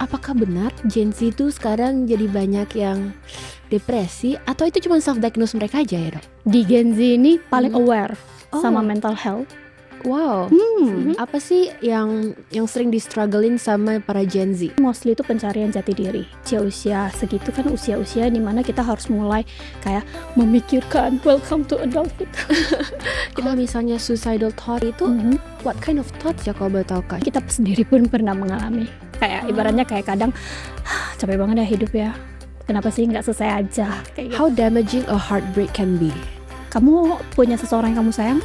Apakah benar Gen Z itu sekarang jadi banyak yang depresi atau itu cuma self-diagnose mereka aja ya dok? Di Gen Z ini paling aware sama Oh. mental health. Wow, apa sih yang sering di-strugglein sama para Gen Z? Mostly itu pencarian jati diri. Usia segitu kan usia-usia dimana kita harus mulai kayak memikirkan welcome to adulthood. Kalau misalnya suicidal thought itu what kind of thoughts ya kalau boleh tahu Kak? Kita sendiri pun pernah mengalami. Kayak ibaratnya kayak kadang capek banget ya hidup ya. Kenapa sih nggak selesai aja? Kayak gitu. How damaging a heartbreak can be? Kamu punya seseorang yang kamu sayang?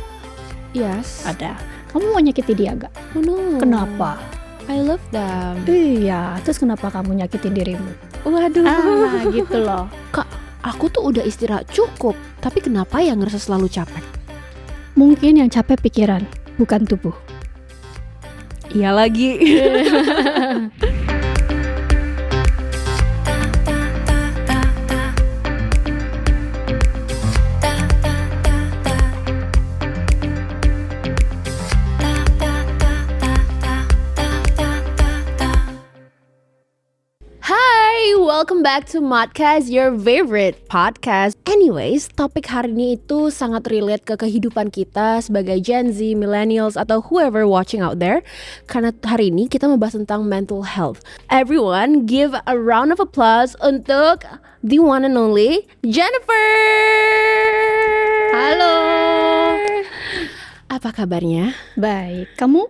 Yes. Ada. Kamu mau nyakiti dia gak? Oh no. Kenapa? I love them. Iya, terus kenapa kamu nyakitin dirimu? Waduh. Gitu loh. Kak, aku tuh udah istirahat cukup, tapi kenapa ya ngerasa selalu capek? Mungkin yang capek pikiran, bukan tubuh. Iya lagi. Welcome back to Modcast, your favorite podcast. Anyways, topik hari ini itu sangat relate ke kehidupan kita sebagai Gen Z, Millennials, atau whoever watching out there. Karena hari ini kita membahas tentang mental health. Everyone give a round of applause untuk the one and only Jennifer. Halo. Apa kabarnya? Baik, kamu?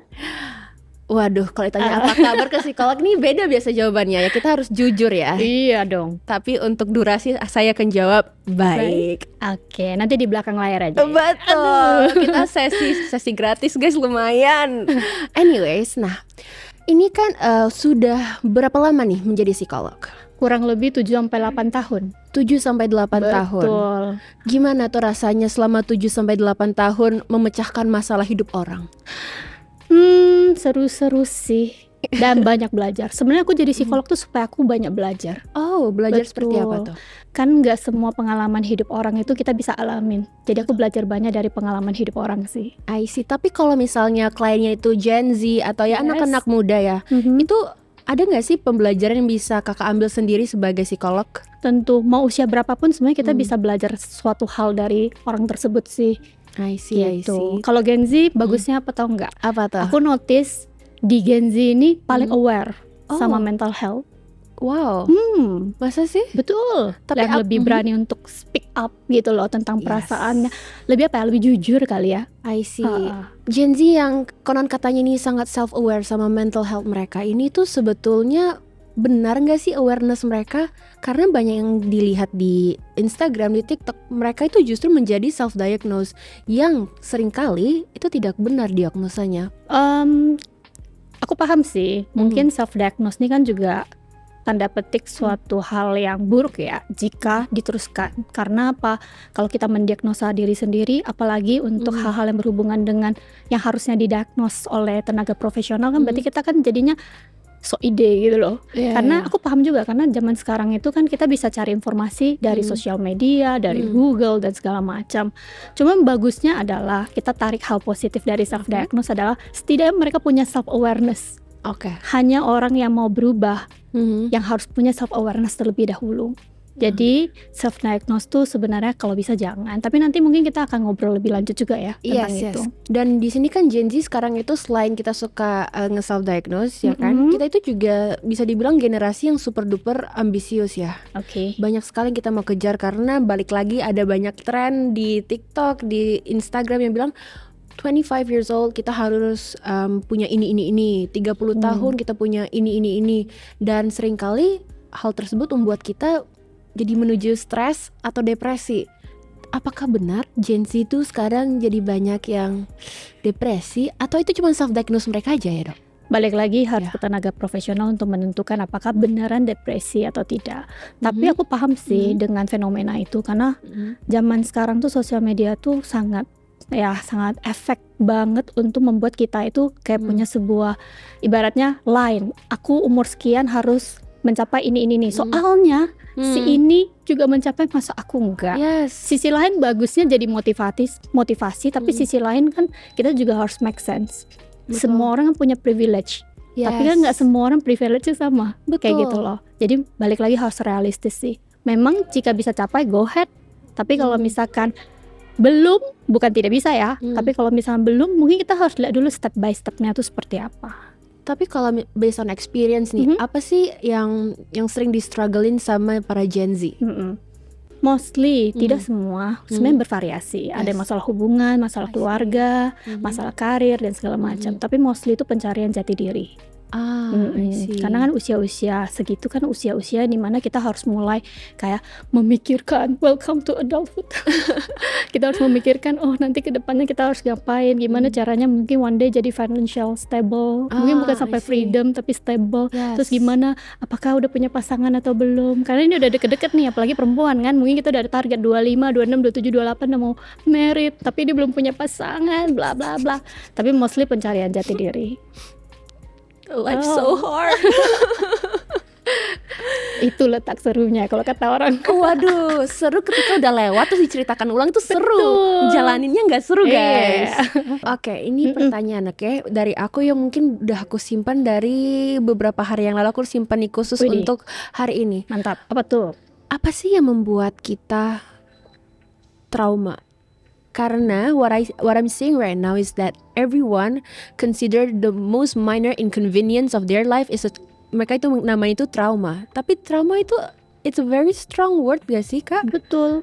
Waduh, kalau ditanya apa kabar ke psikolog nih beda biasa jawabannya ya. Kita harus jujur ya. Iya dong. Tapi untuk durasi saya akan jawab baik. Oke, nanti di belakang layar aja. Betul. Kita sesi gratis guys, lumayan. Anyways, nah ini kan sudah berapa lama nih menjadi psikolog? Kurang lebih 7-8 tahun. 7-8 tahun. Betul. Gimana tuh rasanya selama 7-8 tahun memecahkan masalah hidup orang? Seru-seru sih. Dan banyak belajar. Sebenarnya aku jadi psikolog tuh supaya aku banyak belajar. Oh, belajar Betul. seperti apa tuh? Kan gak semua pengalaman hidup orang itu kita bisa alamin. Jadi aku belajar banyak dari pengalaman hidup orang sih. I see. Tapi kalau misalnya kliennya itu Gen Z atau ya Yes. anak-anak muda ya, itu ada nggak sih pembelajaran yang bisa kakak ambil sendiri sebagai psikolog? Tentu mau usia berapapun sebenarnya kita bisa belajar suatu hal dari orang tersebut sih. I see, I see. Kalau Gen Z bagusnya apa tau nggak? Apa tuh? Aku notice di Gen Z ini paling aware Oh. sama mental health. Wow, masa sih? Betul. Tapi Dan lebih berani untuk speak up gitu loh tentang perasaannya. Lebih apa ya? Lebih jujur kali ya. I see. Gen Z yang konon katanya ini sangat self-aware sama mental health mereka ini tuh sebetulnya benar nggak sih awareness mereka? Karena banyak yang dilihat di Instagram, di TikTok, mereka itu justru menjadi self-diagnose yang seringkali itu tidak benar diagnosanya. Aku paham sih. Mungkin self-diagnose ini kan juga tanda petik suatu hal yang buruk ya jika diteruskan. Karena apa? Kalau kita mendiagnosa diri sendiri, apalagi untuk hal-hal yang berhubungan dengan yang harusnya didiagnos oleh tenaga profesional kan berarti kita kan jadinya so ide gitu loh. Karena aku paham juga karena zaman sekarang itu kan kita bisa cari informasi dari sosial media, dari Google dan segala macam. Cuma bagusnya adalah kita tarik hal positif dari self diagnose adalah setidaknya mereka punya self awareness. Oke. Hanya orang yang mau berubah yang harus punya self awareness terlebih dahulu. Jadi self diagnose tuh sebenarnya kalau bisa jangan, tapi nanti mungkin kita akan ngobrol lebih lanjut juga ya tentang itu. Dan di sini kan Gen Z sekarang itu selain kita suka nge-self diagnose ya kan, kita itu juga bisa dibilang generasi yang super duper ambisius ya. Oke. Banyak sekali yang kita mau kejar karena balik lagi ada banyak tren di TikTok, di Instagram yang bilang 25 years old kita harus punya ini 30 tahun kita punya ini dan seringkali hal tersebut membuat kita jadi menuju stres atau depresi. Apakah benar Gen Z itu sekarang jadi banyak yang depresi atau itu cuma self-diagnose mereka aja ya dok? Balik lagi harus ke tenaga profesional untuk menentukan apakah beneran depresi atau tidak. Tapi aku paham sih dengan fenomena itu karena zaman sekarang tuh sosial media tuh sangat efek banget untuk membuat kita itu kayak punya sebuah ibaratnya line. Aku umur sekian harus mencapai ini. Soalnya si ini juga mencapai, masa aku enggak? Sisi lain bagusnya jadi motivasi, tapi sisi lain kan kita juga harus make sense. Betul. Semua orang punya privilege Tapi kan nggak semua orang privilege sama. Kayak Betul. gitu loh. Jadi balik lagi harus realistis sih. Memang jika bisa capai, go ahead. Tapi kalau misalkan belum, bukan tidak bisa ya. Tapi kalau misalkan belum, mungkin kita harus lihat dulu step by stepnya tuh seperti apa. Tapi kalau based on experience nih, apa sih yang sering di-strugglein sama para Gen Z? Mostly, tidak semua, sebenarnya bervariasi. Ada Yes. masalah hubungan, masalah keluarga, masalah karir dan segala macam. Tapi mostly itu pencarian jati diri. I see. Karena kan usia-usia segitu kan usia-usia di mana kita harus mulai kayak memikirkan welcome to adulthood. Kita harus memikirkan nanti ke depannya kita harus ngapain, gimana caranya mungkin one day jadi financial stable. Mungkin bukan sampai I see. freedom tapi stable. Yes. Terus gimana, apakah udah punya pasangan atau belum? Karena ini udah deket-deket nih, apalagi perempuan kan. Mungkin kita udah ada target 25, 26, 27, 28 udah mau married, tapi dia belum punya pasangan, bla bla bla. Tapi mostly pencarian jati diri. Life so hard. Itu letak serunya kalau kata orang. Waduh, seru ketika udah lewat terus diceritakan ulang itu seru. Betul. Jalaninnya nggak seru, guys. Iya. Oke, ini pertanyaan dari aku yang mungkin udah aku simpan dari beberapa hari yang lalu, aku simpan nih khusus Widih. untuk hari ini. Mantap. Apa tuh? Apa sih yang membuat kita trauma? Karena what I'm seeing right now is that everyone consider the most minor inconvenience of their life is mereka itu namanya itu trauma. Tapi trauma itu it's a very strong word gak sih, Kak? Betul.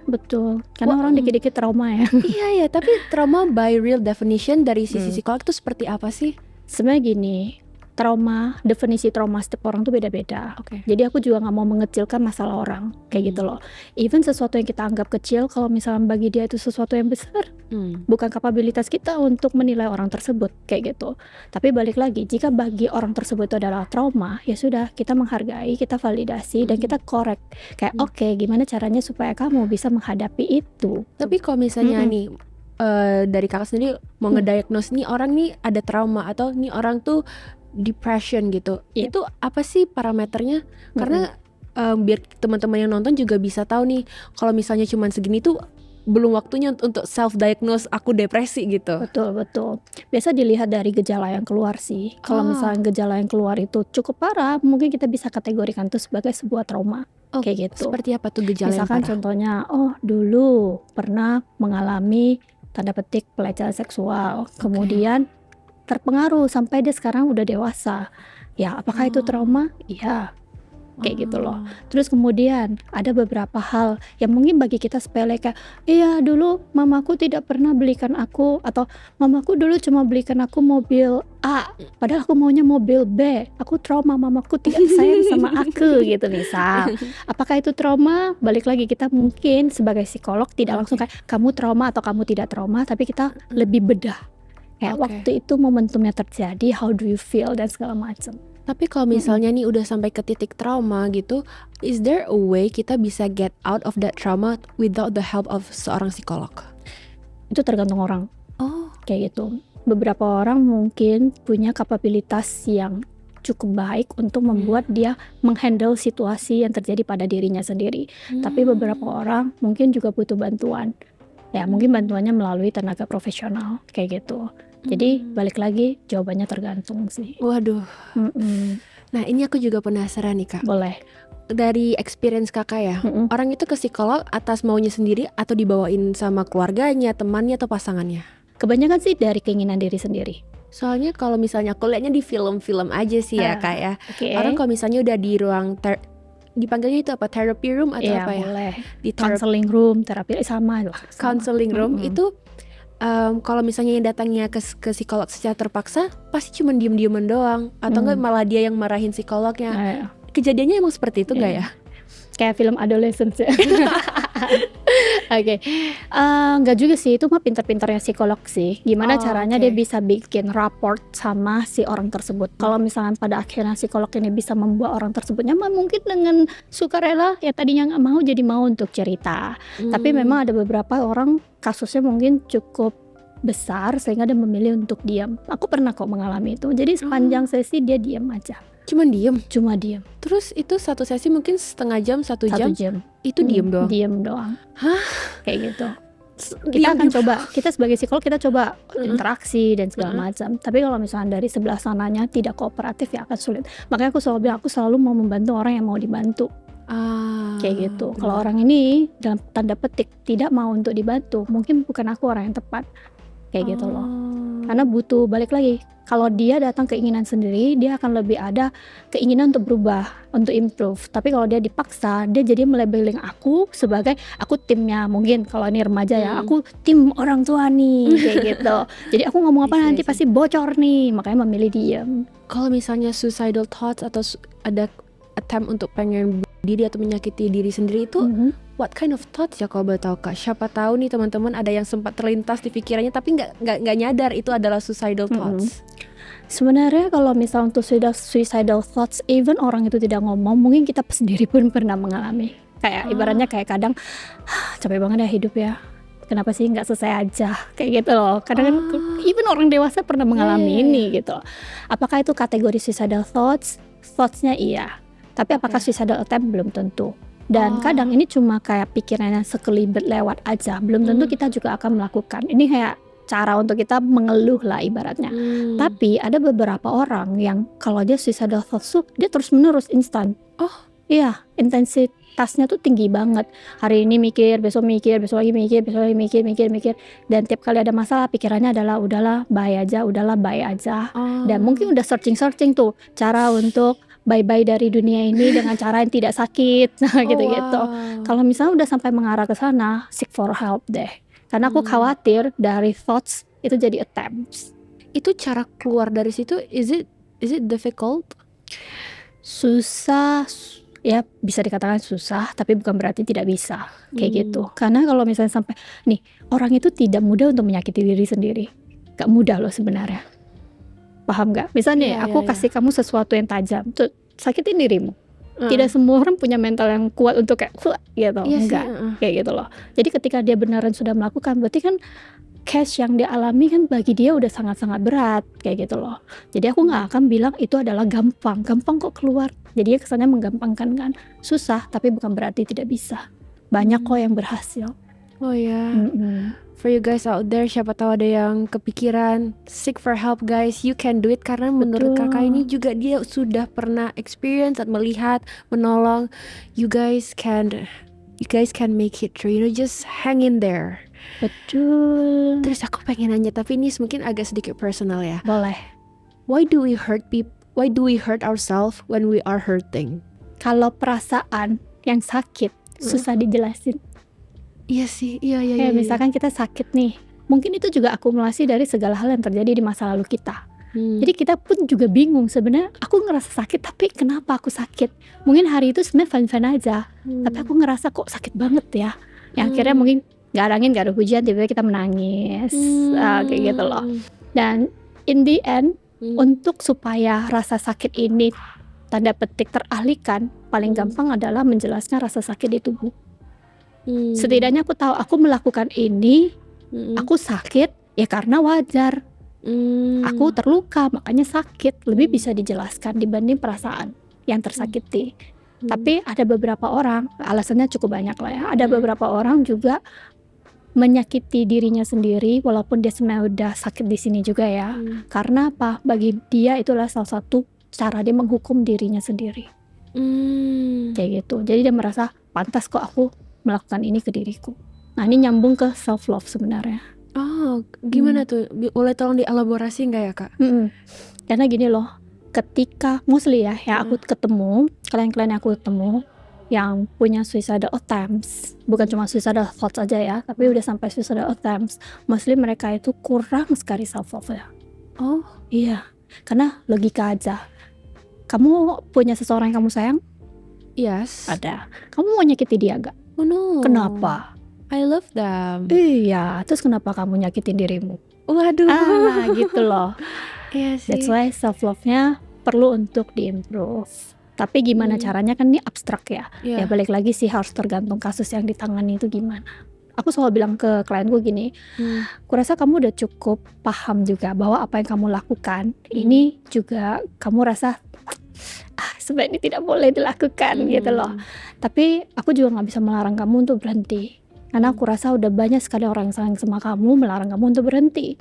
Karena orang dikit-dikit trauma ya. Iya, tapi trauma by real definition dari sisi psikolog itu seperti apa sih? Sebenarnya gini, definisi trauma setiap orang tuh beda-beda. Oke. Jadi aku juga nggak mau mengecilkan masalah orang kayak gitu loh. Even sesuatu yang kita anggap kecil, kalau misalnya bagi dia itu sesuatu yang besar, bukan kapabilitas kita untuk menilai orang tersebut kayak gitu. Tapi balik lagi, jika bagi orang tersebut itu adalah trauma, ya sudah, kita menghargai, kita validasi dan kita correct. Kayak oke, gimana caranya supaya kamu bisa menghadapi itu. Tapi kalau misalnya nih dari kakak sendiri mau ngediagnose nih orang nih ada trauma atau nih orang tuh depression gitu, itu apa sih parameternya? Karena biar teman-teman yang nonton juga bisa tahu nih, kalau misalnya cuma segini tuh belum waktunya untuk self diagnose aku depresi gitu. Betul. Biasa dilihat dari gejala yang keluar sih. Kalau misalnya gejala yang keluar itu cukup parah, mungkin kita bisa kategorikan itu sebagai sebuah trauma. Kayak gitu. Seperti apa tuh gejala yang Misalkan parah? contohnya, dulu pernah mengalami tanda petik pelecehan seksual, kemudian terpengaruh sampai dia sekarang udah dewasa. Ya, apakah itu trauma? Iya. Kayak gitu loh. Terus kemudian ada beberapa hal yang mungkin bagi kita sepele kayak, iya dulu mamaku tidak pernah belikan aku, atau mamaku dulu cuma belikan aku mobil A, padahal aku maunya mobil B. Aku trauma mamaku tidak sayang sama aku gitu misal. Apakah itu trauma? Balik lagi, kita mungkin sebagai psikolog tidak langsung kayak kamu trauma atau kamu tidak trauma, tapi kita lebih bedah. Kayak waktu itu momentumnya terjadi, how do you feel dan segala macam. Tapi kalau misalnya nih udah sampai ke titik trauma gitu, is there a way kita bisa get out of that trauma without the help of seorang psikolog? Itu tergantung orang. Kayak gitu. Beberapa orang mungkin punya kapabilitas yang cukup baik untuk membuat dia menghandle situasi yang terjadi pada dirinya sendiri. Tapi beberapa orang mungkin juga butuh bantuan. Ya mungkin bantuannya melalui tenaga profesional kayak gitu. Jadi balik lagi, jawabannya tergantung sih. Waduh. Nah ini aku juga penasaran nih, Kak. Boleh. Dari experience kakak ya, orang itu ke psikolog atas maunya sendiri atau dibawain sama keluarganya, temannya atau pasangannya? Kebanyakan sih dari keinginan diri sendiri. Soalnya kalau misalnya aku lihatnya di film-film aja sih ya, Kak ya. Orang kalau misalnya udah di ruang dipanggilnya itu apa, therapy room atau apa ya? Boleh. Di Counseling room, terapi sama lah. counseling room itu kalau misalnya yang datangnya ke psikolog secara terpaksa pasti cuma diem-dieman doang, atau enggak malah dia yang marahin psikolognya. Kejadiannya emang seperti itu enggak ya? Kayak film adolescence ya. Oke. Enggak juga sih, itu mah pintar-pintarnya psikolog sih. Gimana caranya dia bisa bikin rapport sama si orang tersebut. Kalau misalnya pada akhirnya psikolog ini bisa membuat orang tersebut nyaman, mungkin dengan sukarela ya, tadinya nggak mau jadi mau untuk cerita. Tapi memang ada beberapa orang kasusnya mungkin cukup besar sehingga dia memilih untuk diam. Aku pernah kok mengalami itu. Jadi sepanjang sesi dia diam aja. Cuma diem? Cuma diam. Terus itu satu sesi mungkin setengah jam, 1 jam? 1 jam. Itu diem doang? Diem doang. Hah? Kayak gitu. Kita akan coba, kita sebagai psikolog kita coba interaksi dan segala macam. Tapi kalau misalnya dari sebelah sananya tidak kooperatif ya akan sulit. Makanya aku selalu bilang, aku selalu mau membantu orang yang mau dibantu. Kayak gitu. Kalau orang ini dalam tanda petik tidak mau untuk dibantu, mungkin bukan aku orang yang tepat. Kayak gitu loh. Karena butuh, balik lagi, kalau dia datang keinginan sendiri, dia akan lebih ada keinginan untuk berubah, untuk improve. Tapi kalau dia dipaksa, dia jadi melabeling aku sebagai aku timnya, mungkin kalau ini remaja ya, aku tim orang tua nih, kayak gitu. Jadi aku ngomong apa nanti pasti bocor nih, makanya memilih diam. Kalau misalnya suicidal thoughts atau ada attempt untuk pengen bunuh diri atau menyakiti diri sendiri itu what kind of thoughts ya kalau boleh tahu Kak? Siapa tahu nih teman-teman ada yang sempat terlintas di pikirannya tapi nggak nyadar itu adalah suicidal thoughts. Sebenarnya kalau misalnya untuk suicidal thoughts, even orang itu tidak ngomong, mungkin kita sendiri pun pernah mengalami. Kayak ibaratnya kayak kadang capek banget ya hidup ya. Kenapa sih nggak selesai aja? Kayak gitu loh. Kadang kan even orang dewasa pernah mengalami ini gitu. Apakah itu kategori suicidal thoughts? Thoughts-nya iya. Tapi apakah suicidal attempt belum tentu. Dan kadang ini cuma kayak pikirannya sekelibet lewat aja. Belum tentu kita juga akan melakukan. Ini kayak cara untuk kita mengeluh lah ibaratnya. Tapi ada beberapa orang yang kalau dia suicidal thoughts tuh dia terus menerus instan. Iya, intensitasnya tuh tinggi banget. Hari ini mikir, besok lagi mikir, mikir. Dan tiap kali ada masalah pikirannya adalah udahlah bye aja. Dan mungkin udah searching tuh cara untuk bye-bye dari dunia ini dengan cara yang tidak sakit. Gitu-gitu. Kalau misalnya udah sampai mengarah ke sana, seek for help deh. Karena aku khawatir dari thoughts itu jadi attempts. Itu cara keluar dari situ, is it difficult? Susah, ya bisa dikatakan susah, tapi bukan berarti tidak bisa. Kayak gitu. Karena kalau misalnya sampai, nih orang itu tidak mudah untuk menyakiti diri sendiri. Gak mudah loh sebenarnya. Paham gak? Misalnya aku kasih kamu sesuatu yang tajam, tuh sakitin dirimu. Tidak semua orang punya mental yang kuat untuk kayak gitu, enggak kayak gitu loh. Jadi ketika dia beneran sudah melakukan, berarti kan cash yang dia alami kan bagi dia udah sangat-sangat berat kayak gitu loh. Jadi aku nggak akan bilang itu adalah gampang kok keluar. Jadi kesannya menggampangkan kan, susah tapi bukan berarti tidak bisa. Banyak kok yang berhasil. Oh ya. For you guys out there, siapa tahu ada yang kepikiran, seek for help guys, you can do it. Karena menurut kakak ini juga dia sudah pernah experience dan melihat, menolong. You guys can make it through, just hang in there. Betul. Terus aku pengen nanya, tapi ini mungkin agak sedikit personal ya. Boleh. Why do we hurt ourselves when we are hurting? Kalau perasaan yang sakit susah dijelasin. Iya sih, iya. Misalkan kita sakit nih, mungkin itu juga akumulasi dari segala hal yang terjadi di masa lalu kita. Jadi kita pun juga bingung sebenarnya. Aku ngerasa sakit, tapi kenapa aku sakit? Mungkin hari itu sebenarnya fine-fine aja, tapi aku ngerasa kok sakit banget ya. Yang akhirnya mungkin gak ada angin, gak ada hujan, tiba-tiba kita menangis, kayak gitu loh. Dan in the end, untuk supaya rasa sakit ini tanda petik teralihkan, paling gampang adalah menjelaskan rasa sakit di tubuh. Setidaknya aku tahu aku melakukan ini, aku sakit ya karena wajar. Aku terluka makanya sakit, lebih bisa dijelaskan dibanding perasaan yang tersakiti. Tapi ada beberapa orang, alasannya cukup banyak lah ya. Ada beberapa orang juga menyakiti dirinya sendiri walaupun dia sebenarnya udah sakit di sini juga ya. Karena apa? Bagi dia itulah salah satu cara dia menghukum dirinya sendiri. Kayak gitu. Jadi dia merasa pantas kok aku melakukan ini ke diriku. Nah ini nyambung ke self love sebenarnya. Oh gimana tuh? Boleh tolong dielaborasi nggak ya kak? Karena gini loh, ketika mostly ya yang aku ketemu, klien-klien yang aku ketemu yang punya suicidal attempts, bukan cuma suicidal thoughts aja ya, tapi udah sampai suicidal attempts, mostly mereka itu kurang sekali self love ya. Oh iya, karena logika aja. Kamu punya seseorang yang kamu sayang? Yes. Ada. Kamu mau nyakiti dia gak? Oh no. Kenapa? I love them. Iya, terus kenapa kamu nyakitin dirimu? Waduh. Gitu loh. Iya sih. That's why self love-nya perlu untuk diimprove. Tapi gimana caranya kan ini abstrak ya. Ya balik lagi sih harus tergantung kasus yang ditangani itu gimana. Aku selalu bilang ke klienku gini, kurasa kamu udah cukup paham juga bahwa apa yang kamu lakukan ini juga kamu rasa sebenarnya tidak boleh dilakukan gitu loh. Tapi aku juga nggak bisa melarang kamu untuk berhenti. Karena aku rasa udah banyak sekali orang yang sayang sama kamu, melarang kamu untuk berhenti.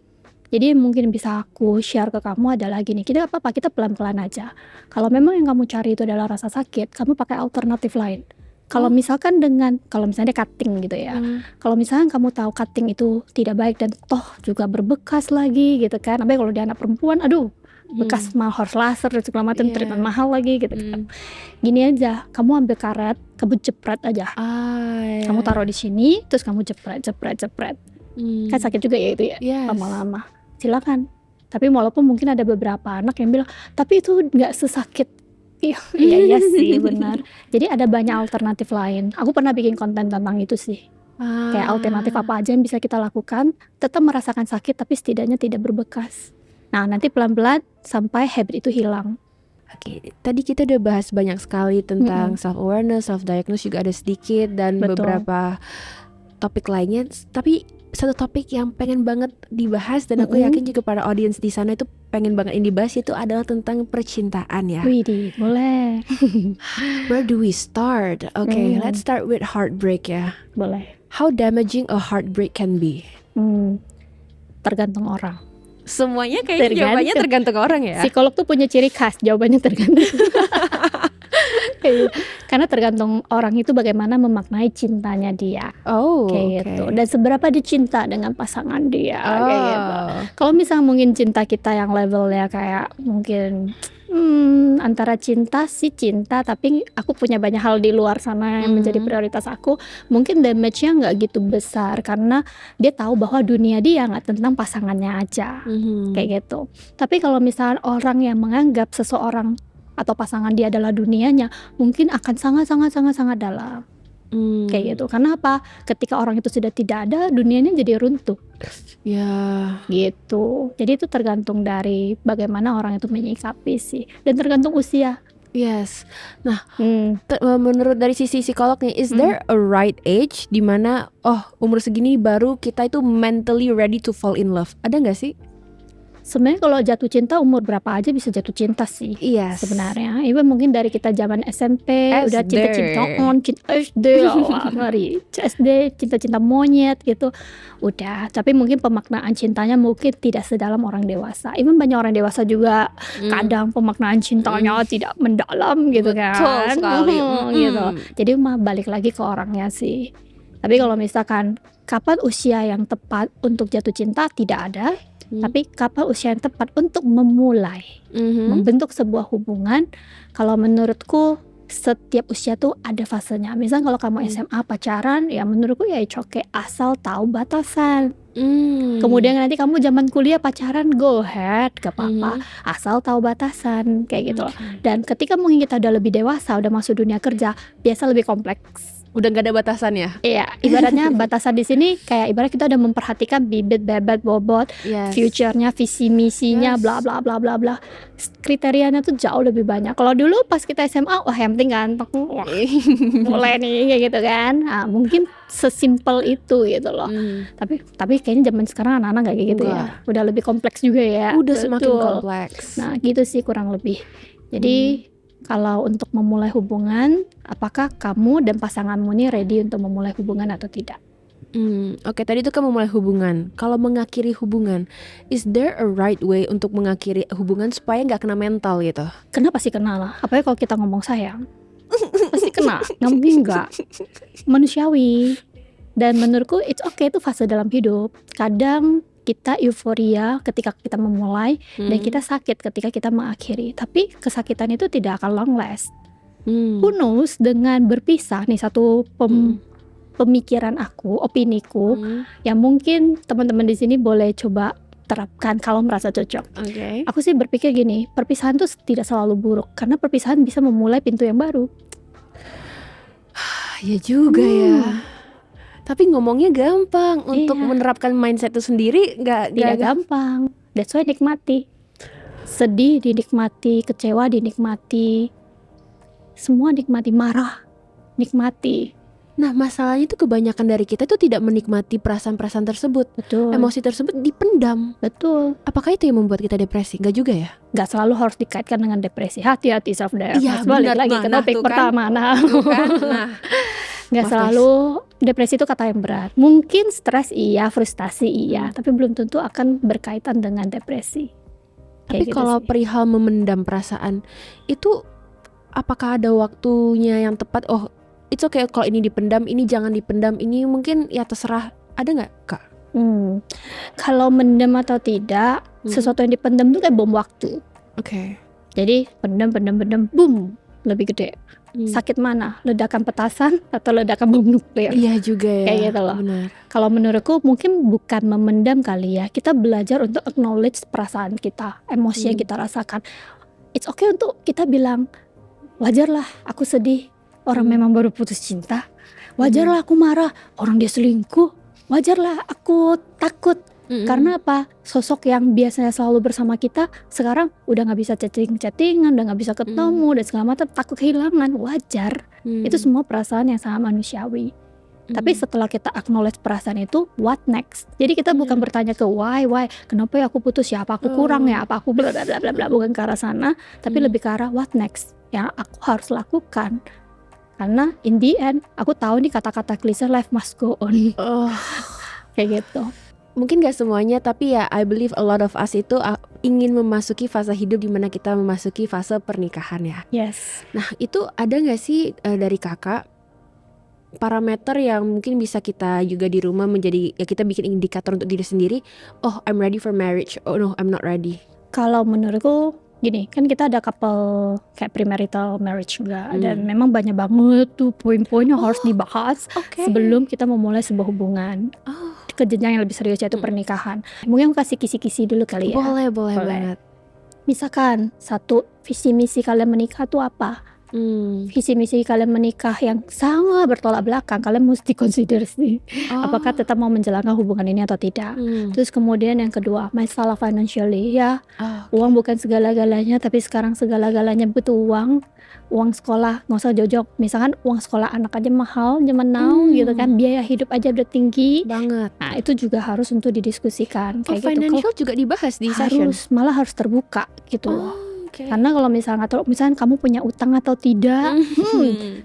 Jadi mungkin bisa aku share ke kamu adalah gini, kita gak apa-apa, kita pelan-pelan aja. Kalau memang yang kamu cari itu adalah rasa sakit, kamu pakai alternatif lain. Kalau misalkan kalau misalnya cutting gitu ya, kalau misalnya kamu tahu cutting itu tidak baik dan toh juga berbekas lagi gitu kan, apalagi kalau dia anak perempuan, aduh bekas mahal, harus laser dan segala macam, treatment mahal lagi gitu kan. Gini aja, kamu ambil karet, kamu jepret aja, kamu taruh di sini, terus kamu jepret. Kan sakit juga ya itu ya, lama-lama. Silakan. Tapi walaupun mungkin ada beberapa anak yang bilang, tapi itu nggak sesakit. Iya sih benar. Jadi ada banyak alternatif lain. Aku pernah bikin konten tentang itu sih. Kayak alternatif apa aja yang bisa kita lakukan, tetap merasakan sakit tapi setidaknya tidak berbekas. Nah nanti pelan-pelan sampai habit itu hilang. Oke, tadi kita udah bahas banyak sekali tentang self awareness, self diagnosis juga ada sedikit dan beberapa topik lainnya. Tapi satu topik yang pengen banget dibahas dan aku yakin juga para audiens di sana itu pengen banget ini dibahas, itu adalah tentang percintaan ya. Widih, boleh. Where do we start? Okay, let's start with heartbreak ya. Boleh. How damaging a heartbreak can be? Tergantung orang. Semuanya kayaknya jawabannya tergantung orang ya. Psikolog tuh punya ciri khas, jawabannya tergantung. Karena tergantung orang itu bagaimana memaknai cintanya dia. Kayak gitu. Dan seberapa dicinta dengan pasangan dia. Kayak gitu. Kalau misalnya mungkin cinta kita yang levelnya kayak mungkin antara cinta tapi aku punya banyak hal di luar sana yang menjadi prioritas aku, mungkin damage-nya nggak gitu besar karena dia tahu bahwa dunia dia nggak tentang pasangannya aja. Kayak gitu. Tapi kalau misalnya orang yang menganggap seseorang atau pasangan dia adalah dunianya, mungkin akan sangat dalam. Kayak gitu. Karena apa? Ketika orang itu sudah tidak ada, dunianya jadi runtuh. Ya. Gitu. Jadi itu tergantung dari bagaimana orang itu menyikapi sih. Dan tergantung usia. Yes. Nah, menurut dari sisi psikolog nih, is there a right age di mana umur segini baru kita itu mentally ready to fall in love? Ada nggak sih? Sebenarnya kalau jatuh cinta umur berapa aja bisa jatuh cinta sih. Sebenarnya even mungkin dari kita zaman SMP udah cinta-cintaan, cinta SD, ngeri SD, cinta-cinta monyet gitu udah. Tapi mungkin pemaknaan cintanya mungkin tidak sedalam orang dewasa. Even banyak orang dewasa juga kadang pemaknaan cintanya tidak mendalam gitu. Betul sekali. Gitu. Jadi mah balik lagi ke orangnya sih. Tapi kalau misalkan kapan usia yang tepat untuk jatuh cinta, tidak ada. Tapi kapan usia yang tepat untuk memulai membentuk sebuah hubungan, kalau menurutku setiap usia tuh ada fasenya. Misal kalau kamu SMA pacaran, ya menurutku ya it's okay, asal tahu batasan. Kemudian nanti kamu zaman kuliah pacaran, go ahead, gak apa-apa, asal tahu batasan, kayak gitu loh. Dan ketika mungkin kita udah lebih dewasa, udah masuk dunia kerja, biasa lebih kompleks. Udah gak ada batasan ya? Iya, ibaratnya batasan di sini kayak ibarat kita udah memperhatikan bibit, bebet, bobot, future-nya, visi misinya, bla bla bla bla bla. Kriterianya tuh jauh lebih banyak. Kalau dulu pas kita SMA, wah yang penting ganteng, wah mulai nih kayak gitu kan. Nah, mungkin sesimpel itu gitu loh. Tapi kayaknya zaman sekarang anak-anak gak kayak gitu ya. Udah lebih kompleks juga ya. Udah semakin kompleks. Nah, gitu sih kurang lebih. Jadi kalau untuk memulai hubungan, apakah kamu dan pasanganmu ini ready untuk memulai hubungan atau tidak? Oke, tadi itu kan memulai hubungan. Kalau mengakhiri hubungan, is there a right way untuk mengakhiri hubungan supaya nggak kena mental gitu? Kena pasti kena lah. Apalagi kalau kita ngomong sayang, pasti kena. Nggak mungkin nggak. Manusiawi. Dan menurutku it's okay, itu fase dalam hidup. Kadang kita euforia ketika kita memulai dan kita sakit ketika kita mengakhiri. Tapi kesakitan itu tidak akan long last. Who knows, dengan berpisah nih satu pemikiran aku, opiniku, yang mungkin teman-teman di sini boleh coba terapkan kalau merasa cocok. Aku sih berpikir gini, perpisahan tuh tidak selalu buruk karena perpisahan bisa memulai pintu yang baru. Ya juga ya. Tapi ngomongnya gampang, untuk menerapkan mindset itu sendiri tidak gampang. That's why nikmati. Sedih dinikmati, kecewa dinikmati, semua nikmati, marah nikmati. Nah masalahnya itu kebanyakan dari kita itu tidak menikmati perasaan-perasaan tersebut. Betul. Emosi tersebut dipendam. Betul. Apakah itu yang membuat kita depresi? Gak juga ya? Gak selalu harus dikaitkan dengan depresi. Hati-hati self diagnosis. Iya, balik lagi ke topik pertama. Gak selalu depresi itu kata yang berat. Mungkin stres iya, frustasi iya, tapi belum tentu akan berkaitan dengan depresi. Tapi Kayak gitu kalau sih. perihal memendam perasaan itu, apakah ada waktunya yang tepat? Oh, it's okay kalau ini dipendam, ini jangan dipendam, ini mungkin ya terserah. Ada nggak, Kak? Kalau mendem atau tidak, sesuatu yang dipendam tuh kayak bom waktu. Oke. Jadi pendem, boom, lebih gede. Sakit mana? Ledakan petasan atau ledakan bom nuklir? Iya juga ya. Kayak gitu loh. Benar. Kalau menurutku mungkin bukan memendam kali ya. Kita belajar untuk acknowledge perasaan kita, emosi yang kita rasakan. It's okay untuk kita bilang, wajarlah aku sedih, orang memang baru putus cinta. Wajarlah aku marah, orang dia selingkuh. Wajarlah aku takut. Karena apa? Sosok yang biasanya selalu bersama kita sekarang udah nggak bisa chattingan, udah nggak bisa ketemu dan segala macam, takut kehilangan. Wajar. Itu semua perasaan yang sangat manusiawi. Tapi setelah kita acknowledge perasaan itu, what next? Jadi kita bukan bertanya ke why, kenapa ya aku putus ya, apa aku kurang ya, apa aku bla bla bla bla, bukan ke arah sana, tapi lebih ke arah what next yang aku harus lakukan. Karena in the end, aku tahu nih kata-kata klise, life must go on. Kayak gitu. Mungkin gak semuanya, tapi ya I believe a lot of us itu ingin memasuki fase hidup dimana kita memasuki fase pernikahan ya. Yes. Nah itu ada gak sih dari kakak parameter yang mungkin bisa kita juga di rumah menjadi, ya kita bikin indikator untuk diri sendiri. Oh, I'm ready for marriage. Oh no, I'm not ready. Kalau menurutku gini, kan kita ada couple kayak premarital marriage juga, dan memang banyak banget tuh poin-poin yang harus dibahas sebelum kita memulai sebuah hubungan ke jenjang yang lebih serius, yaitu pernikahan. Mungkin aku kasih kisi-kisi dulu kali ya. Boleh banget. Misalkan satu, visi misi kalian menikah tuh apa? Visi misi kalian menikah yang sangat bertolak belakang, kalian mesti consider sih apakah tetap mau menjalankan hubungan ini atau tidak. Terus kemudian yang kedua, masalah financially ya. Uang bukan segala-galanya, tapi sekarang segala-galanya butuh uang. Uang sekolah nggak usah jauh-jauh, misalkan uang sekolah anak aja mahal zaman now gitu kan, biaya hidup aja udah tinggi banget. Nah itu juga harus untuk didiskusikan kayak gitu. Financial juga dibahas di session. Malah harus terbuka gitu loh. Karena kalau misalnya kamu punya utang atau tidak,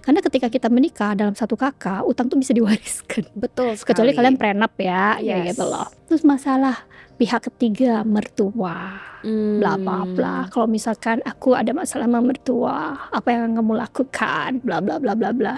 karena ketika kita menikah dalam satu kakak, utang tuh bisa diwariskan. Betul sekali. Kecuali kalian prenup ya, Yes. gitu loh. Terus masalah pihak ketiga, mertua, bla bla bla. Kalau misalkan aku ada masalah sama mertua, apa yang kamu lakukan, bla bla bla bla bla.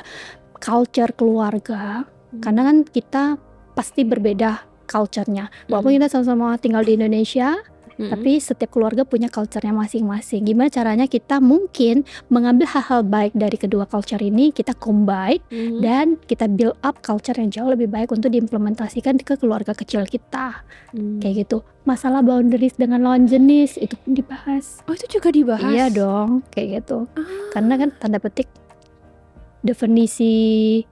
Culture keluarga, karena kan kita pasti berbeda culture-nya. Walaupun kita sama-sama tinggal di Indonesia, tapi setiap keluarga punya culture-nya masing-masing. Gimana caranya kita mungkin mengambil hal-hal baik dari kedua culture ini, kita combine dan kita build up culture yang jauh lebih baik untuk diimplementasikan ke keluarga kecil kita. Kayak gitu. Masalah boundaries dengan lawan jenis itu pun dibahas. Oh, itu juga dibahas? Iya dong, kayak gitu. Karena kan tanda petik definisi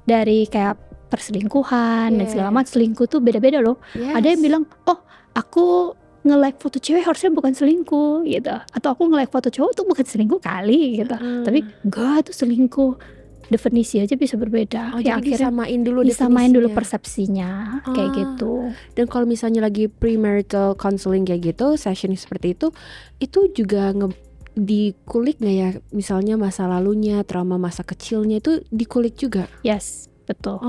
dari kayak perselingkuhan dan segala macam, selingkuh tuh beda-beda loh. Ada yang bilang, oh aku nge-like foto cewek harusnya bukan selingkuh gitu, atau aku nge-like foto cowok tuh bukan selingkuh kali gitu. Tapi enggak, itu selingkuh. Definisi aja bisa berbeda. Jadi disamain dulu persepsinya kayak gitu. Dan kalau misalnya lagi premarital counseling kayak gitu, session seperti itu juga dikulik nggak ya? Misalnya masa lalunya, trauma masa kecilnya itu dikulik juga? Yes, betul.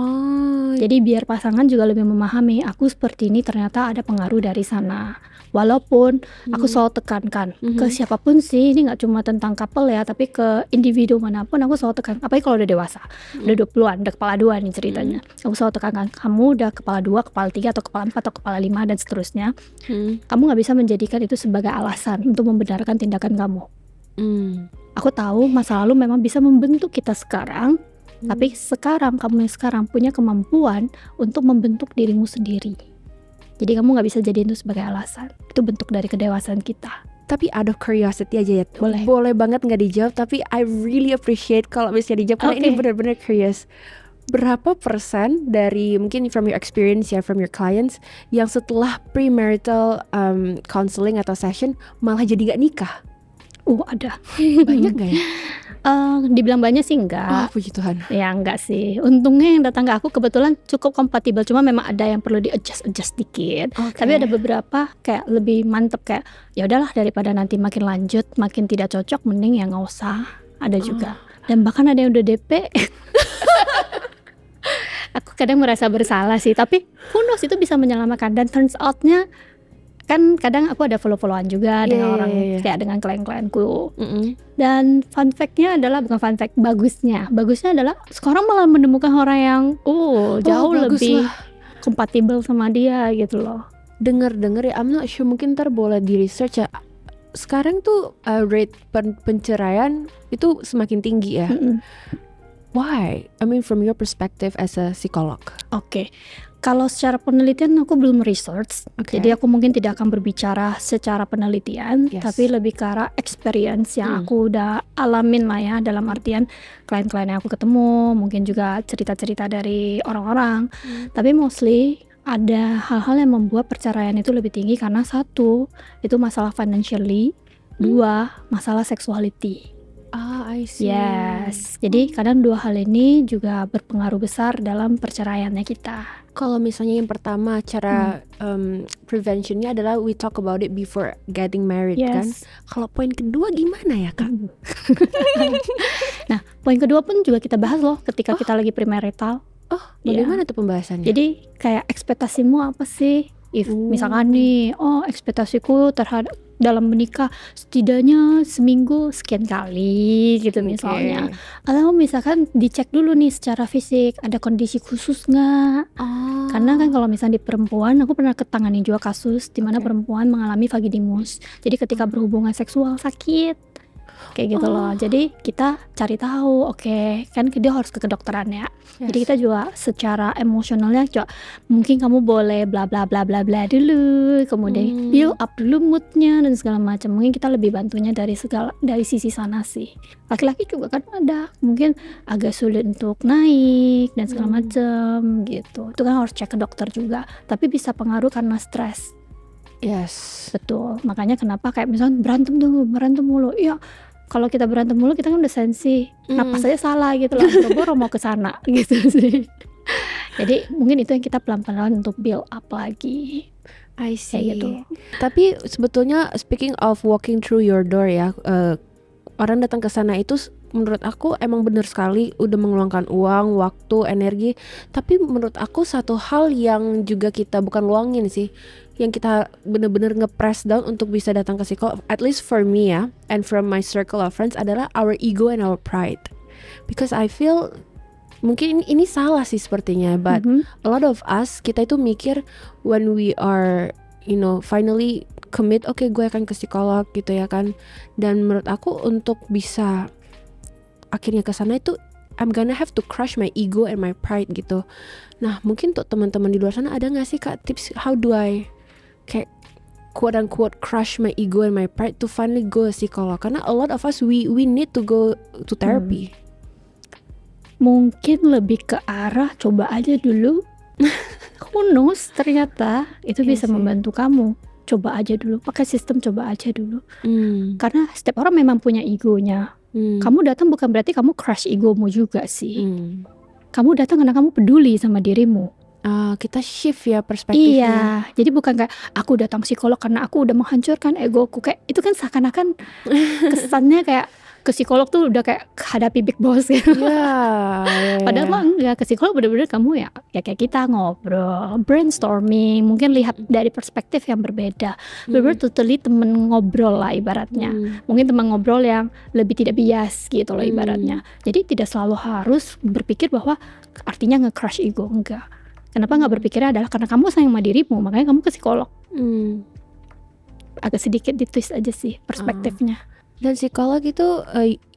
Jadi biar pasangan juga lebih memahami, aku seperti ini ternyata ada pengaruh dari sana. Walaupun aku selalu tekankan ke siapapun sih, ini gak cuma tentang couple ya, tapi ke individu manapun aku selalu tekankan. Apalagi kalau udah dewasa, udah 20-an, udah kepala 2 nih ceritanya. Aku selalu tekankan, kamu udah kepala 2, kepala 3, atau kepala 4, atau kepala 5 dan seterusnya. Kamu gak bisa menjadikan itu sebagai alasan untuk membenarkan tindakan kamu. Aku tahu masa lalu memang bisa membentuk kita sekarang, tapi sekarang kamu yang sekarang punya kemampuan untuk membentuk dirimu sendiri. Jadi kamu gak bisa jadiin itu sebagai alasan. Itu bentuk dari kedewasaan kita. Tapi out of curiosity aja ya, boleh banget gak dijawab, tapi I really appreciate kalau misalnya dijawab, karena ini benar-benar curious. Berapa persen dari mungkin from your experience ya, from your clients, yang setelah premarital counseling atau session malah jadi gak nikah? Ada. Banyak gak ya? Dibilang banyak sih enggak. Puji Tuhan. Ya enggak sih. Untungnya yang datang ke aku kebetulan cukup kompatibel. Cuma memang ada yang perlu di-adjust dikit. Tapi ada beberapa kayak lebih mantep, kayak ya udahlah daripada nanti makin lanjut makin tidak cocok, mending ya nggak usah. Ada juga. Dan bahkan ada yang udah DP. Aku kadang merasa bersalah sih, tapi who knows itu bisa menyelamatkan. Dan turns outnya kan kadang aku ada follow-followan juga dengan orang kayak dengan klien-klienku. Dan fun fact-nya adalah, bukan fun fact, bagusnya adalah sekarang malah menemukan orang yang jauh lebih kompatibel sama dia gitu loh. Dengar-dengar ya, I'm not sure, mungkin ntar boleh di research ya. Sekarang tuh rate penceraian itu semakin tinggi ya. Why? I mean from your perspective as a psikolog. Oke. Kalau secara penelitian aku belum research, jadi aku mungkin tidak akan berbicara secara penelitian, tapi lebih ke arah experience yang aku udah alamin lah ya, dalam artian klien-klien yang aku ketemu, mungkin juga cerita-cerita dari orang-orang. Tapi mostly ada hal-hal yang membuat perceraian itu lebih tinggi karena satu, itu masalah financially, dua, masalah sexuality. I see. Yes, jadi kadang dua hal ini juga berpengaruh besar dalam perceraiannya kita. Kalau misalnya yang pertama cara preventionnya adalah we talk about it before getting married kan. Kalau poin kedua gimana ya Kak? Nah, poin kedua pun juga kita bahas loh ketika kita lagi premarital. Bagaimana tuh pembahasannya? Jadi kayak ekspektasimu apa sih? Misalkan nih, ekspektasiku terhadap dalam menikah setidaknya seminggu sekian kali gitu misalnya. Atau misalkan dicek dulu nih secara fisik ada kondisi khusus nggak? Karena kan kalau misalnya di perempuan, aku pernah ketangani juga kasus di mana perempuan mengalami vaginismus. Jadi ketika berhubungan seksual sakit kayak gitu loh. Jadi kita cari tahu, kan dia harus ke kedokteran ya. Jadi kita juga secara emosionalnya coba, mungkin kamu boleh bla bla bla bla bla dulu, kemudian build up dulu moodnya dan segala macam. Mungkin kita lebih bantunya dari sisi sana sih. Laki-laki juga kan ada mungkin agak sulit untuk naik dan segala macam gitu. Itu kan harus cek ke dokter juga. Tapi bisa pengaruh karena stres. Yes, betul. Makanya kenapa kayak misalnya berantem mulu. Iya. Kalau kita berantem mulu kita kan udah sensi, napas aja salah gitu lah, boro-boro mau ke sana gitu sih. Jadi mungkin itu yang kita pelan-pelan untuk build up lagi. I see. Kayak gitu. Tapi sebetulnya speaking of walking through your door ya, orang datang ke sana itu menurut aku emang benar sekali udah mengeluangkan uang, waktu, energi. Tapi menurut aku satu hal yang juga kita bukan luangin sih, yang kita bener-bener nge-press down untuk bisa datang ke psikolog, at least for me ya, and from my circle of friends, adalah our ego and our pride. Because I feel mungkin ini salah sih sepertinya, but a lot of us, kita itu mikir when we are finally commit, gue akan ke psikolog gitu ya kan. Dan menurut aku untuk bisa akhirnya ke sana itu I'm gonna have to crush my ego and my pride gitu. Nah, mungkin untuk teman-teman di luar sana ada nggak sih Kak tips how do I kayak quote unquote crush my ego and my pride to finally go to psikolog? Karena a lot of us we need to go to therapy. Mungkin lebih ke arah coba aja dulu. Who knows, ternyata itu bisa membantu kamu. Coba aja dulu, pakai sistem coba aja dulu. Karena setiap orang memang punya egonya. Kamu datang bukan berarti kamu crush egomu juga sih. Kamu datang karena kamu peduli sama dirimu. Kita shift ya perspektifnya. Iya, jadi bukan kayak aku datang psikolog karena aku udah menghancurkan egoku. Kayak itu kan seakan-akan kesannya kayak ke psikolog tuh udah kayak hadapi big boss gitu. Padahal mah enggak, ke psikolog bener-bener kamu ya kayak kita ngobrol, brainstorming, mungkin lihat dari perspektif yang berbeda. Bener-bener totally temen ngobrol lah ibaratnya. Mungkin teman ngobrol yang lebih tidak bias gitu loh ibaratnya. Jadi tidak selalu harus berpikir bahwa artinya nge-crush ego, enggak. Kenapa nggak berpikirnya adalah karena kamu sayang sama dirimu, makanya kamu ke psikolog. Agak sedikit ditwist aja sih perspektifnya. Dan psikolog itu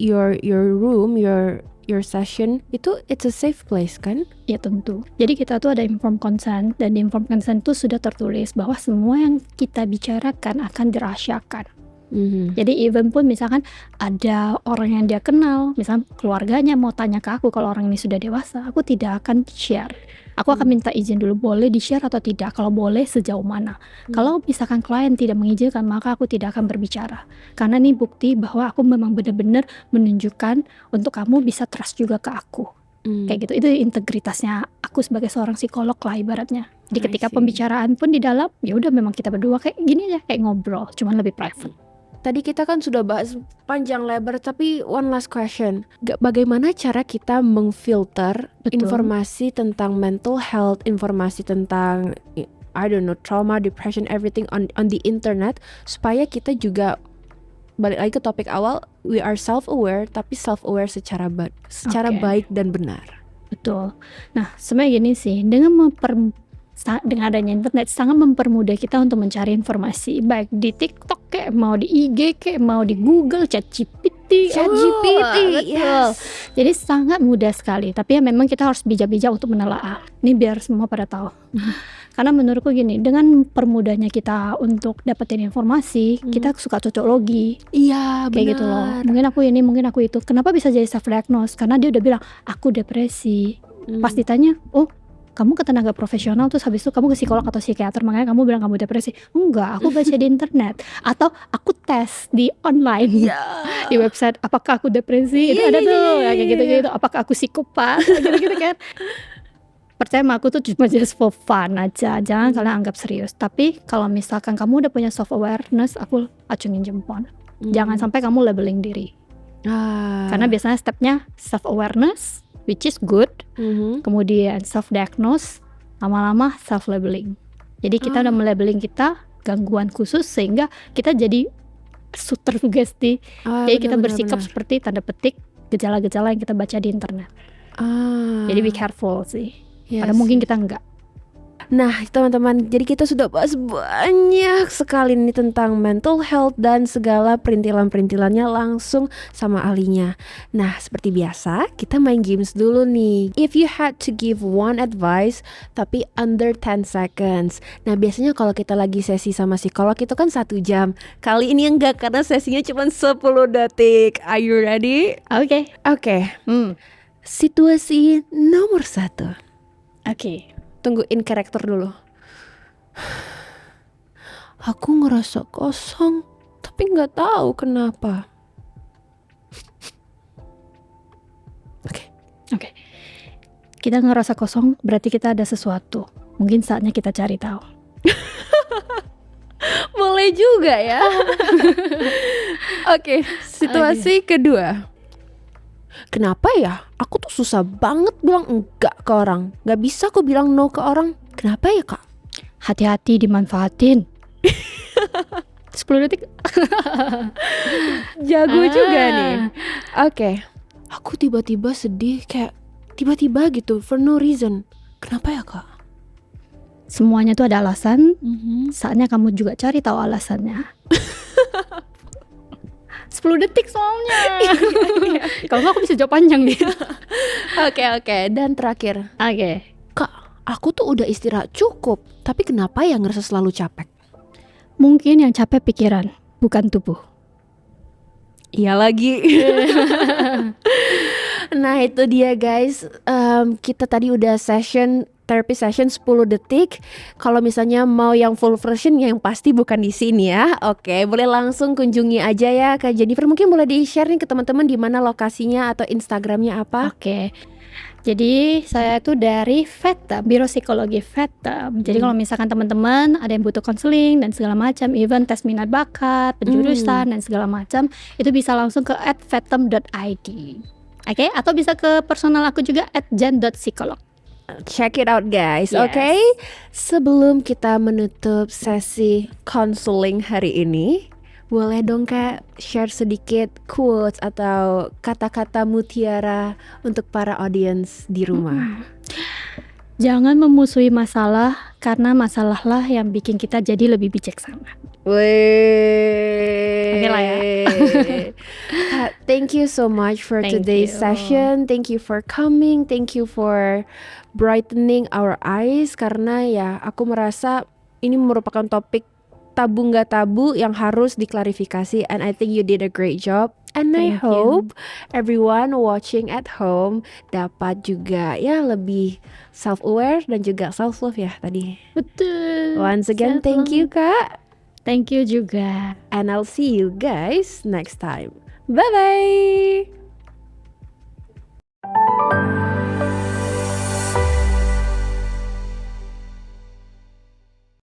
your room, your session itu it's a safe place kan? Ya tentu. Jadi kita tuh ada informed consent, dan di informed consent tuh sudah tertulis bahwa semua yang kita bicarakan akan dirahasiakan. Jadi even pun misalkan ada orang yang dia kenal, misalkan keluarganya mau tanya ke aku, kalau orang ini sudah dewasa, aku tidak akan share. Aku akan minta izin dulu, boleh di-share atau tidak, kalau boleh sejauh mana. Kalau misalkan klien tidak mengizinkan, maka aku tidak akan berbicara. Karena ini bukti bahwa aku memang benar-benar menunjukkan untuk kamu bisa trust juga ke aku. Kayak gitu, itu integritasnya aku sebagai seorang psikolog lah ibaratnya. Jadi ketika pembicaraan pun di dalam, ya udah memang kita berdua kayak gini aja, kayak ngobrol, cuman lebih private. tadi kita kan sudah bahas panjang lebar, tapi one last question. Bagaimana cara kita mengfilter Betul. informasi tentang mental health, informasi tentang I don't know, trauma, depression, everything on the internet, supaya kita juga balik lagi ke topik awal, we are self-aware, tapi self-aware secara Oke. baik dan benar. Betul. Nah, sebenarnya gini sih, dengan adanya internet sangat mempermudah kita untuk mencari informasi, baik di TikTok kayak mau di IG kayak mau di Google, ChatGPT. ChatGPT, Betul. yes. Jadi sangat mudah sekali. Tapi ya memang kita harus bijak-bijak untuk menelaah. Ini biar semua pada tahu. Karena menurutku gini, dengan permudahnya kita untuk dapetin informasi, kita suka cocok logi. Iya, Kayak gitu loh. Mungkin aku ini, mungkin aku itu. Kenapa bisa jadi self diagnose? Karena dia udah bilang aku depresi. Pas ditanya, oh kamu ke tenaga profesional, terus habis itu kamu ke psikolog atau psikiater, makanya kamu bilang kamu depresi. Enggak, aku baca di internet atau aku tes di online. Di website apakah aku depresi, itu ada tuh kayak gitu-gitu. Apakah aku psikopat, gitu-gitu kan. Percaya sama aku tuh cuma just for fun aja, jangan kalian anggap serius. Tapi kalau misalkan kamu udah punya self awareness, aku acungin jempol. Jangan sampai kamu labeling diri. Karena biasanya stepnya self awareness, which is good. Kemudian self diagnose, lama-lama self labeling. Jadi kita udah melabeling kita gangguan khusus sehingga kita jadi tersugesti. Jadi kita bersikap seperti tanda petik gejala-gejala yang kita baca di internet. Jadi be careful sih. Padahal mungkin kita enggak. Nah teman-teman, jadi kita sudah bahas banyak sekali nih tentang mental health dan segala perintilan-perintilannya langsung sama ahlinya. Nah seperti biasa, kita main games dulu nih. If you had to give one advice, tapi under 10 seconds. Nah biasanya kalau kita lagi sesi sama psikolog itu kan 1 jam. Kali ini enggak, karena sesinya cuma 10 detik. Are you ready? Oke. Situasi nomor 1. Tungguin karakter dulu. Aku ngerasa kosong, tapi nggak tahu kenapa. Oke. Kita ngerasa kosong, berarti kita ada sesuatu. Mungkin saatnya kita cari tahu. Boleh juga ya. Oke, situasi kedua. Kenapa ya? Aku tuh susah banget bilang enggak ke orang. Gak bisa aku bilang no ke orang. Kenapa ya kak? Hati-hati dimanfaatin. 10 detik. Jago juga nih. Oke. Aku tiba-tiba sedih, kayak tiba-tiba gitu, for no reason. Kenapa ya kak? Semuanya tuh ada alasan. Saatnya kamu juga cari tahu alasannya. 10 detik soalnya. Kalau nggak aku bisa jawab panjang nih. Oke. Dan terakhir. Kak, aku tuh udah istirahat cukup, tapi kenapa ya ngerasa selalu capek? Mungkin yang capek pikiran, bukan tubuh. Iya lagi. Nah itu dia guys, kita tadi udah therapy session 10 detik. Kalau misalnya mau yang full version, yang pasti bukan di sini ya. Oke, boleh langsung kunjungi aja ya Kak Jennifer. Mungkin boleh di-share nih ke teman-teman di mana lokasinya atau Instagramnya apa? Oke. Jadi saya tuh dari VETA, Biro Psikologi VETA. Jadi kalau misalkan teman-teman ada yang butuh konseling dan segala macam, even tes minat bakat, penjurusan dan segala macam, itu bisa langsung ke @vetem.id. Oke, atau bisa ke personal aku juga @jen.psikolog. Check it out guys, Yes. oke? Sebelum kita menutup sesi counseling hari ini, boleh dong Kak share sedikit quotes atau kata-kata mutiara untuk para audience di rumah. Jangan memusuhi masalah, karena masalahlah yang bikin kita jadi lebih bijaksana. Oke lah ya. Thank you so much for Thank today's you. session. Thank you for coming. Thank you for brightening our eyes. Karena ya aku merasa ini merupakan topik tabu nggak tabu yang harus diklarifikasi. And I think you did a great job. And I Thank you. hope everyone watching at home dapat juga ya lebih self-aware dan juga self-love ya tadi. Betul. Once again, thank you Kak. Thank you juga. And I'll see you guys next time. Bye-bye.